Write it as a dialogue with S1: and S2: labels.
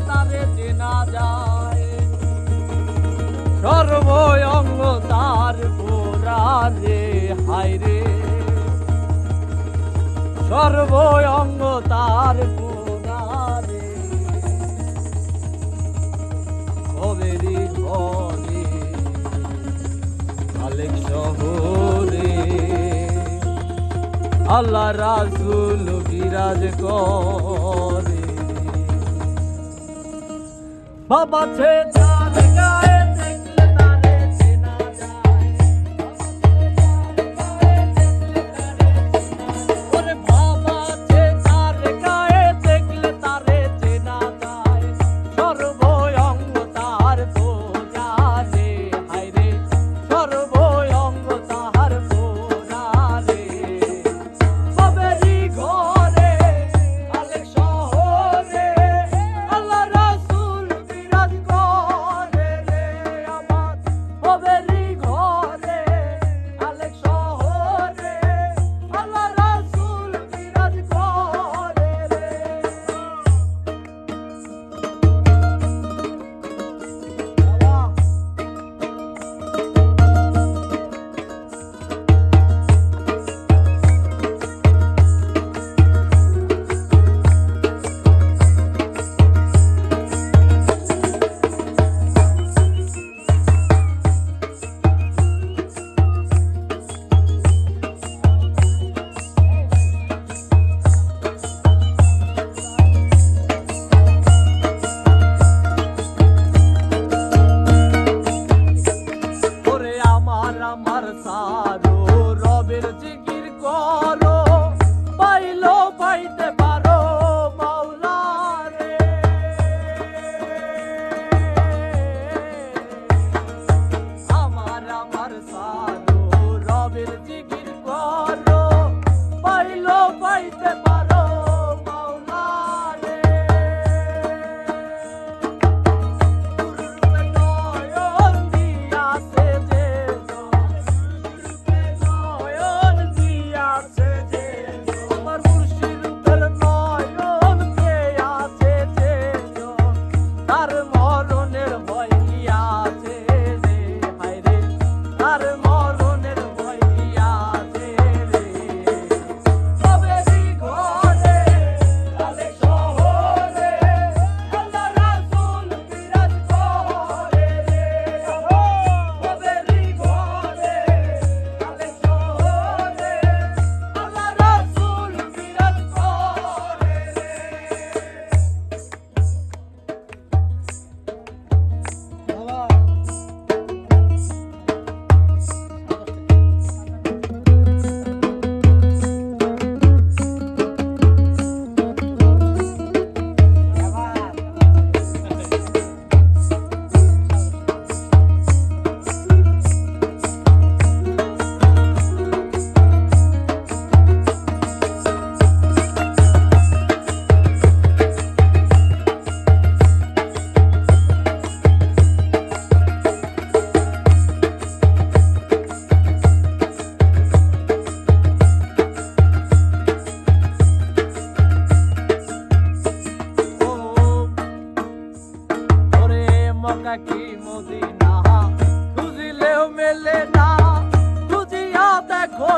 S1: তারে চেনা যায়, সর্বঙ্গ তার পোড়া রে, হায় রে সর্বঙ্গ তার পোড়া রে। ভবেরি ঘরে আলেক শহরে আল্লাহ রাসূল বিরাজ করে। বাবা ছে যার গায়ে দেখলে তারে চেনা যায়, ওরে বাবা ছে যার গায়ে দেখলে তারে চেনা যায়, সর্বঙ্গ তার পোড়া রে, হায় রে সর্বঙ্গ তার পোড়া রে। ভবেরি ঘরে আলেক শহরে আল্লাহ রাসূল বিরাজ করে রে আমার। ভবেরি ঘরে আলেক শহরে আল্লাহ রাসূল বিরাজ করে রে। ওরে আমার সারো রবের জিকির করো, পাইলো পাইতে পারো মাওলা রে। আমার সারো রবের জিকির করো, পাইলো পাইতে পারো মাওলা রে। নয়ন দিয়াছে যে নয়ন দিয়াছে যে আমার মুর্শিদের নয়ন পেয়াছে যে, তার মরণের ভয় কি আছে রে, হায় রে তার মরণের ভয় কি আছে রে। ভবেরি ঘরে আলেক শহরে আল্লাহ রাসূল বিরাজ করে রে। ভবেরি ঘরে আলেক শহরে আল্লাহ রাসূল বিরাজ করে রে। ওরে মক্কা কি মদিনা খুঁজিলেও মেলে না, খুঁজিয়া দেখো